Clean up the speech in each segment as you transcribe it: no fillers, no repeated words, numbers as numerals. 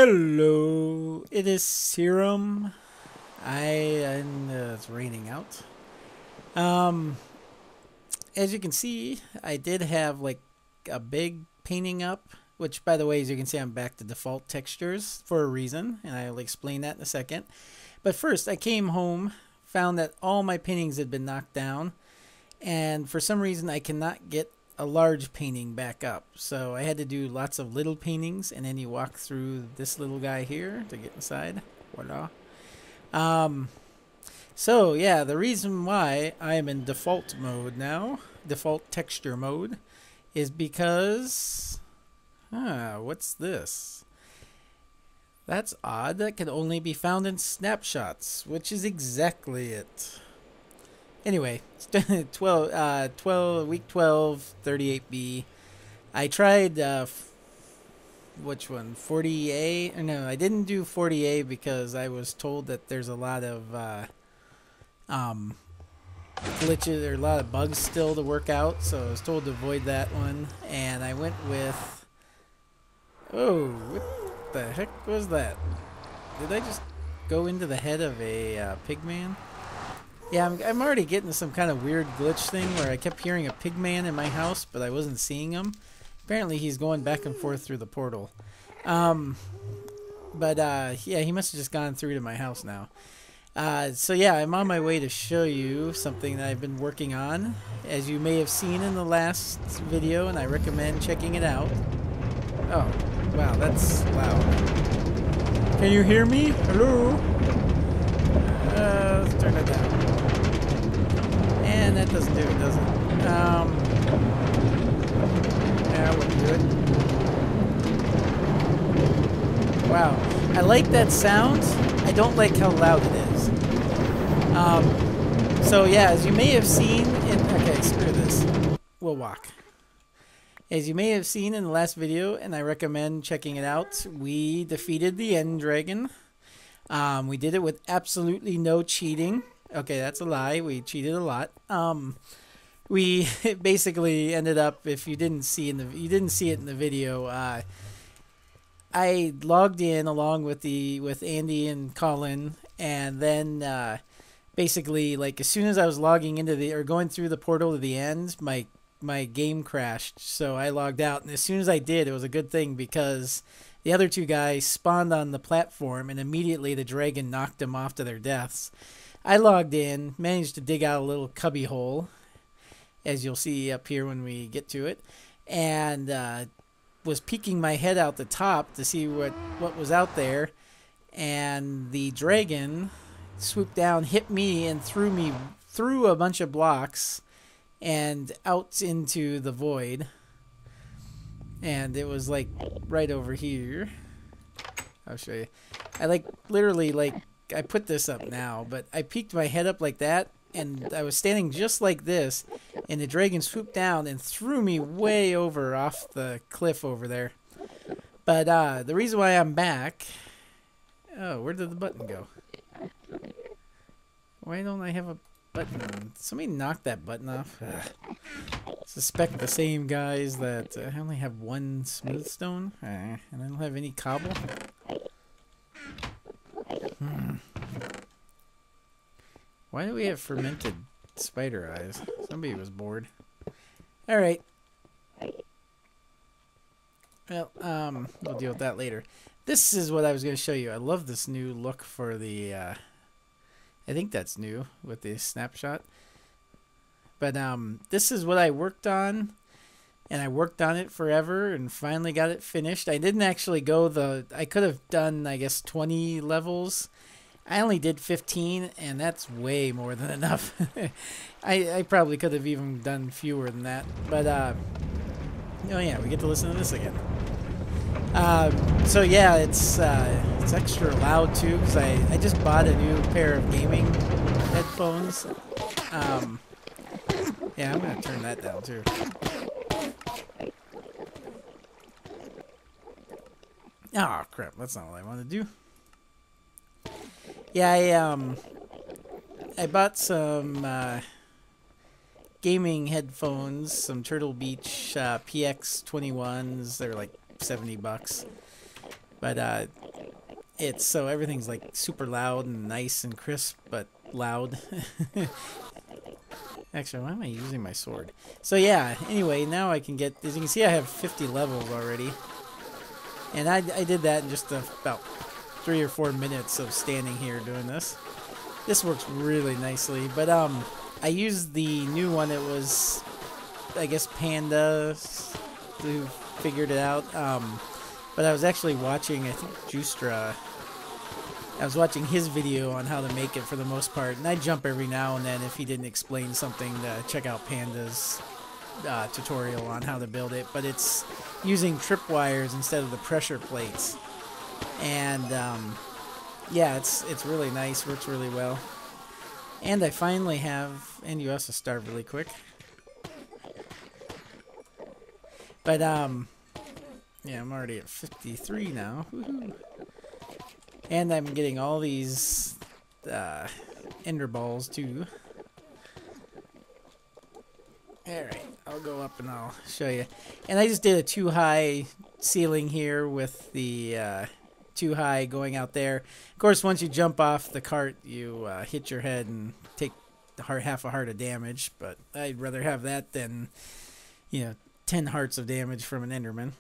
Hello, it is Serum. And it's raining out. Um, as you can see, I did have like a big painting up, which by the way, as you can see, I'm back to default textures for a reason, and I'll explain that in a second. But first, I came home, found that all my paintings had been knocked down, and for some reason, I cannot get a large painting back up. So I had to do lots of little paintings, and then you walk through this little guy here to get inside. Voila. Um, so yeah, the reason why I am in default mode now, default texture mode, is because what's this? That's odd. That can only be found in snapshots, which is exactly it. Anyway, 12, week 12, 38B. I tried, which one? 40A? No, I didn't do 40A because I was told that there's a lot of glitches or a lot of bugs still to work out. So I was told to avoid that one. And I went with... Oh, what the heck was that? Did I just go into the head of a pigman? Yeah, I'm already getting some kind of weird glitch thing where I kept hearing a pigman in my house, but I wasn't seeing him. Apparently he's going back and forth through the portal. Yeah, he must have just gone through to my house now. So yeah, I'm on my way to show you something that I've been working on, as you may have seen in the last video, and I recommend checking it out. Oh, wow, that's loud. Can you hear me? Hello? Let's turn it down. And that doesn't do it, does it? Yeah, I wouldn't do it. Wow. I like that sound. I don't like how loud it is. So yeah, as you may have seen in... Okay, screw this. We'll walk. As you may have seen in the last video, and I recommend checking it out, we defeated the End Dragon. We did it with absolutely no cheating. Okay, that's a lie. We cheated a lot. We basically ended up, if you didn't see it in the video, I logged in along with Andy and Colin, and then basically, like, as soon as I was logging into going through the portal to the end, my game crashed. So I logged out, and as soon as I did, it was a good thing because the other two guys spawned on the platform, and immediately the dragon knocked them off to their deaths. I logged in, managed to dig out a little cubby hole, as you'll see up here when we get to it, and was peeking my head out the top to see what was out there, and the dragon swooped down, hit me, and threw me through a bunch of blocks and out into the void. And it was like right over here. I'll show you. I literally I put this up now, but I peeked my head up like that, and I was standing just like this, and the dragon swooped down and threw me way over off the cliff over there. But the reason why I'm back... Oh, where did the button go? Why don't I have a button? Somebody knocked that button off. Suspect the same guys that... I only have one smooth stone, and I don't have any cobble. Why do we have fermented spider eyes? Somebody was bored. Alright. Well, we'll deal with that later. This is what I was going to show you. I love this new look for the... I think that's new with the snapshot. But this is what I worked on. And I worked on it forever and finally got it finished. I didn't actually go I could have done, I guess, 20 levels. I only did 15, and that's way more than enough. I probably could have even done fewer than that. But, oh yeah, we get to listen to this again. So yeah, it's extra loud too, because I just bought a new pair of gaming headphones. Yeah, I'm going to turn that down too. Oh crap, that's not what I want to do. Yeah, I bought some gaming headphones, some Turtle Beach PX21s. They're like $70. But it's so everything's like super loud and nice and crisp, but loud. Actually, why am I using my sword? So yeah, anyway, now I can get, as you can see, I have 50 levels already. And I did that in just about 3 or 4 minutes of standing here doing this. This works really nicely, but I used the new one. It was, I guess, Panda who figured it out. But I was actually watching, I think, Justra. I was watching his video on how to make it for the most part, and I jump every now and then if he didn't explain something to check out Panda's tutorial on how to build it. But it's using tripwires instead of the pressure plates, and yeah, it's really nice, works really well. And I finally have, and you also start really quick. But yeah, I'm already at 53 now. Woohoo. And I'm getting all these ender balls too. Alright, I'll go up and I'll show you. And I just did a too high ceiling here with the too high going out there. Of course, once you jump off the cart, you hit your head and take half a heart of damage. But I'd rather have that than, 10 hearts of damage from an Enderman.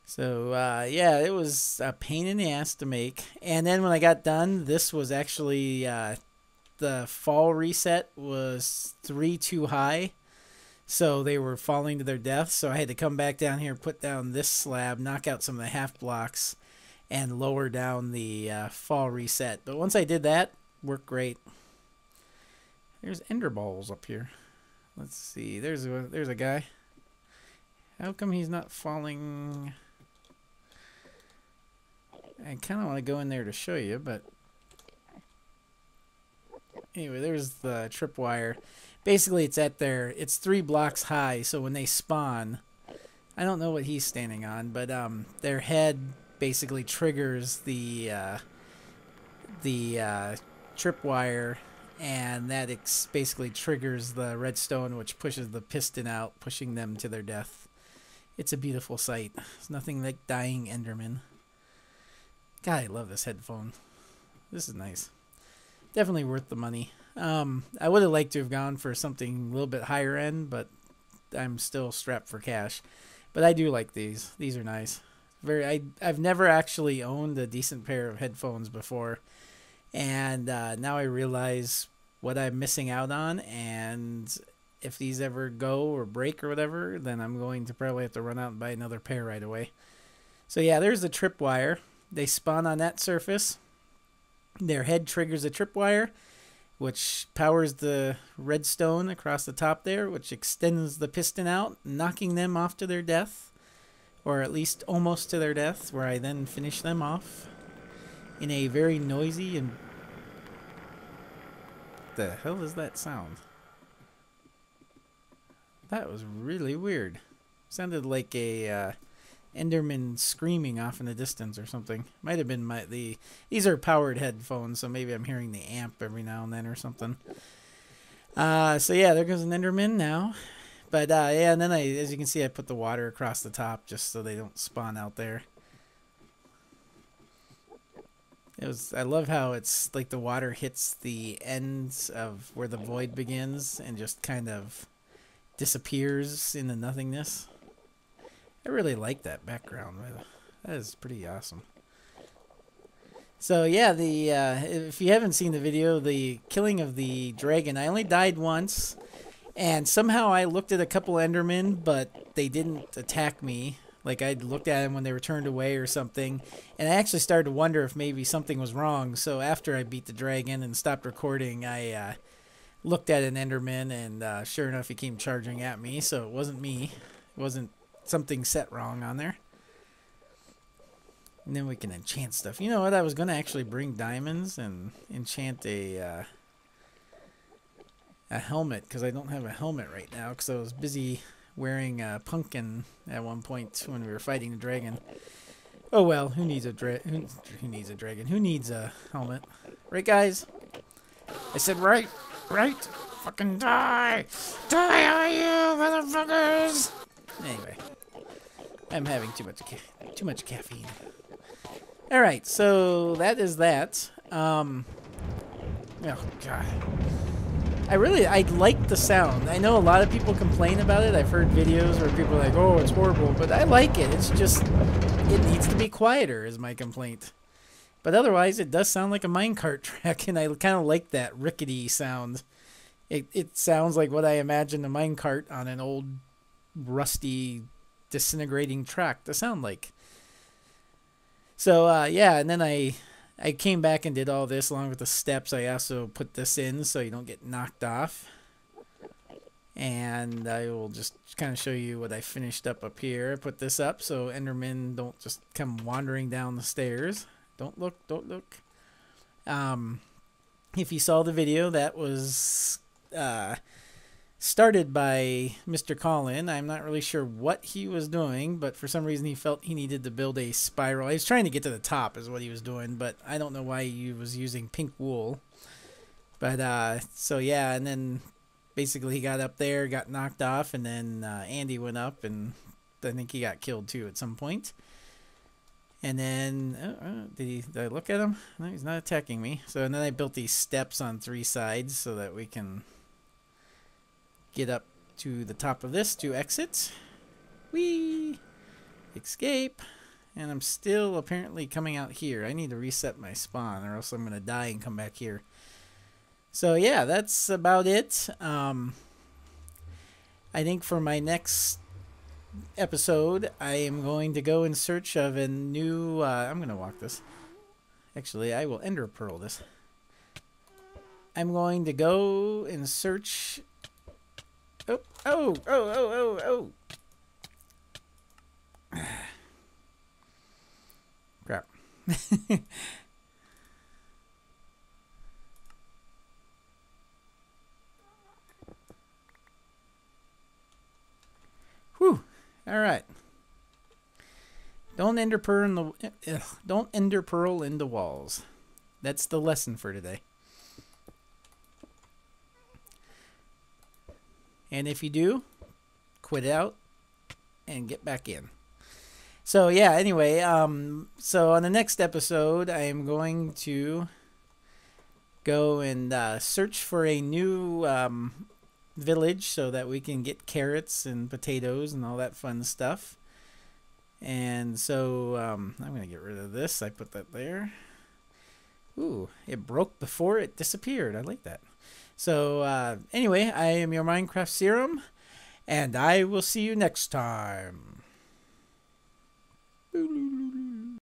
So, yeah, it was a pain in the ass to make. And then when I got done, this was actually, the fall reset was 3 too high. So they were falling to their death. So I had to come back down here, put down this slab, knock out some of the half blocks, and lower down the fall reset. But once I did that, worked great. There's ender balls up here. Let's see. There's a guy. How come he's not falling? I kind of want to go in there to show you, but anyway, there's the tripwire. Basically, it's 3 blocks high, so when they spawn, I don't know what he's standing on, but their head basically triggers the tripwire, and that basically triggers the redstone, which pushes the piston out, pushing them to their death. It's a beautiful sight. There's nothing like dying Enderman. God, I love this headphone. This is nice. Definitely worth the money. I would have liked to have gone for something a little bit higher end, but I'm still strapped for cash. But I do like these. These are nice. I've never actually owned a decent pair of headphones before, and now I realize what I'm missing out on. And if these ever go or break or whatever, then I'm going to probably have to run out and buy another pair right away. So yeah, there's the tripwire. They spawn on that surface. Their head triggers a tripwire, which powers the redstone across the top there, which extends the piston out, knocking them off to their death, or at least almost to their death, where I then finish them off in a very noisy and... the hell is that sound? That was really weird. Sounded like a Enderman screaming off in the distance or something. Might have been these are powered headphones, so maybe I'm hearing the amp every now and then or something. So yeah, there goes an Enderman now. But yeah, and then as you can see, I put the water across the top just so they don't spawn out there. I love how it's like the water hits the ends of where the void begins and just kind of disappears into nothingness. I really like that background. That is pretty awesome. So yeah, if you haven't seen the video, the killing of the dragon, I only died once, and somehow I looked at a couple Endermen, but they didn't attack me. Like I looked at them when they were turned away or something, and I actually started to wonder if maybe something was wrong. So after I beat the dragon and stopped recording, I looked at an Enderman, and sure enough, he came charging at me. So it wasn't me. It wasn't something set wrong on there. And then we can enchant stuff. You know what? I was going to actually bring diamonds and enchant a helmet, because I don't have a helmet right now, because I was busy wearing a pumpkin at one point when we were fighting the dragon. Oh well, who needs a dragon? Who needs a helmet? Right, guys? I said right. Fucking die! Die, all you motherfuckers! Anyway. I'm having too much caffeine. All right, so that is that. Oh god. I like the sound. I know a lot of people complain about it. I've heard videos where people are like, "Oh, it's horrible," but I like it. It's just it needs to be quieter is my complaint. But otherwise, it does sound like a minecart track, and I kind of like that rickety sound. It sounds like what I imagine a minecart on an old, rusty, disintegrating track to sound like. So, yeah, and then I came back and did all this along with the steps. I also put this in so you don't get knocked off. And I will just kind of show you what I finished up here. I put this up so Endermen don't just come wandering down the stairs. Don't look, don't look. If you saw the video, that was started by Mr. Colin. I'm not really sure what he was doing, but for some reason he felt he needed to build a spiral. He was trying to get to the top is what he was doing, but I don't know why he was using pink wool. But so yeah, and then basically he got up there, got knocked off, and then Andy went up, and I think he got killed too at some point. And then, did I look at him? No, he's not attacking me. So, and then I built these steps on 3 sides so that we can get up to the top of this to exit. Whee! Escape. And I'm still apparently coming out here. I need to reset my spawn or else I'm going to die and come back here. So, yeah, that's about it. I think for my next episode, I am going to go in search of a new I'm going to walk this. Actually, I will ender pearl this. I'm going to go in search. Oh. Crap. Whew. All right. Don't ender pearl in the walls. That's the lesson for today. And if you do, quit out and get back in. So yeah, anyway, so on the next episode, I am going to go and search for a new village so that we can get carrots and potatoes and all that fun stuff. And so I'm going to get rid of this. I put that there. Ooh, it broke before it disappeared. I like that. So anyway, I am your Minecraft Serum, and I will see you next time.